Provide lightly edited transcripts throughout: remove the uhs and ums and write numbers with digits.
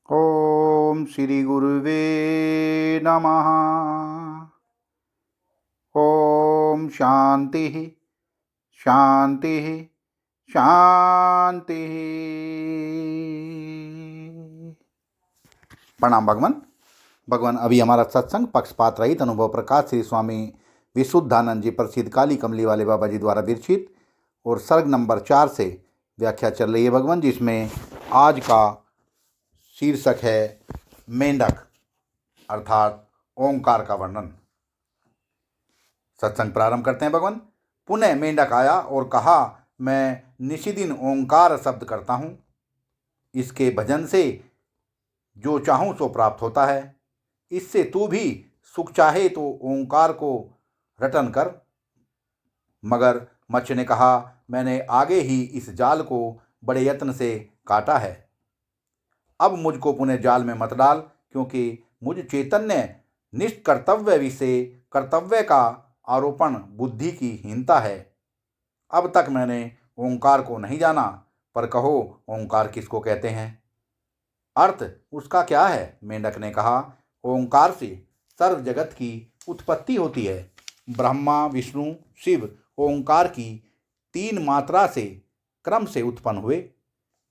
ओम श्री गुरुवे नमः। ओम शांति शांति शांति। प्रणाम भगवान। भगवान, अभी हमारा सत्संग पक्षपात रहित अनुभव प्रकाश श्री स्वामी विशुद्धानंद जी प्रसिद्ध काली कमली वाले बाबा जी द्वारा विरचित और सर्ग नंबर 4 से व्याख्या चल रही है भगवान, जिसमें आज का शीर्षक है मेंढक अर्थात ओंकार का वर्णन। सत्संग प्रारंभ करते हैं भगवान। पुनः मेंढक आया और कहा, मैं निशिदिन ओंकार शब्द करता हूँ। इसके भजन से जो चाहूँ सो प्राप्त होता है। इससे तू भी सुख चाहे तो ओंकार को रटन कर। मगर मच्छ ने कहा, मैंने आगे ही इस जाल को बड़े यत्न से काटा है। अब मुझको पुनः जाल में मत डाल, क्योंकि मुझ चैतन्य निष्कर्तव्य विषय कर्तव्य का आरोपण बुद्धि की हीनता है। अब तक मैंने ओंकार को नहीं जाना, पर कहो ओंकार किसको कहते हैं, अर्थ उसका क्या है। मेंढक ने कहा, ओंकार से सर्व जगत की उत्पत्ति होती है। ब्रह्मा विष्णु शिव ओंकार की 3 मात्रा से क्रम से उत्पन्न हुए।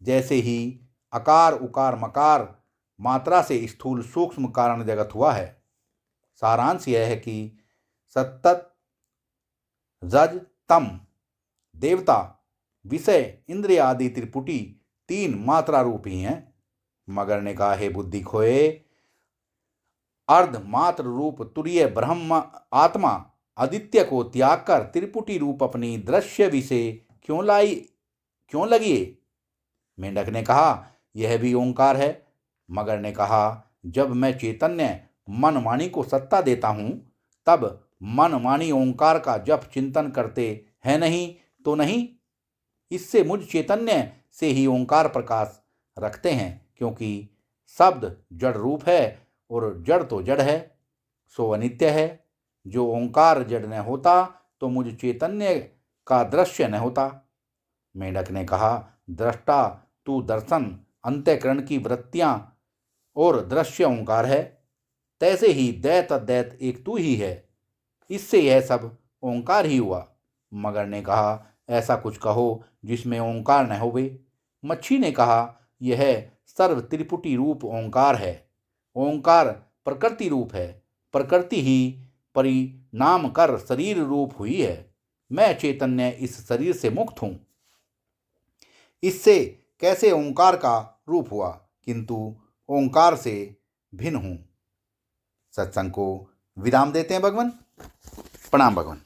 जैसे ही अकार उकार मकार मात्रा से स्थूल सूक्ष्म कारण जगत हुआ है। सारांश यह है कि सत्तत जज तम देवता विषय इंद्रिय आदि त्रिपुटी 3 मात्रा रूप ही हैं। मगर ने कहा, हे बुद्धि खोए, अर्ध मात्र रूप तुरीय ब्रह्म आत्मा आदित्य को त्याग कर त्रिपुटी रूप अपनी दृश्य विषय क्यों लगिए। मेंढक ने कहा, यह भी ओंकार है। मगर ने कहा, जब मैं चैतन्य मन वाणी को सत्ता देता हूँ, तब मन वाणी ओंकार का जप चिंतन करते हैं नहीं तो नहीं। इससे मुझ चैतन्य से ही ओंकार प्रकाश रखते हैं, क्योंकि शब्द जड़ रूप है और जड़ तो जड़ है, सो अनित्य है। जो ओंकार जड़ न होता तो मुझ चैतन्य का दृश्य न होता। मेंढक ने कहा, दृष्टा तू दर्शन अंतःकरण की वृत्तियां और दृश्य ओंकार है। तैसे ही दैत अद्वैत एक तू ही है। इससे यह सब ओंकार ही हुआ। मगर ने कहा, ऐसा कुछ कहो जिसमें ओंकार न होवे। मच्छी ने कहा, यह सर्व त्रिपुटी रूप ओंकार है। ओंकार प्रकृति रूप है। प्रकृति ही परिणाम कर शरीर रूप हुई है। मैं चैतन्य इस शरीर से मुक्त हूँ। इससे कैसे ओंकार का रूप हुआ, किंतु ओंकार से भिन्न हूँ। सत्संग को विराम देते हैं भगवान। प्रणाम भगवान।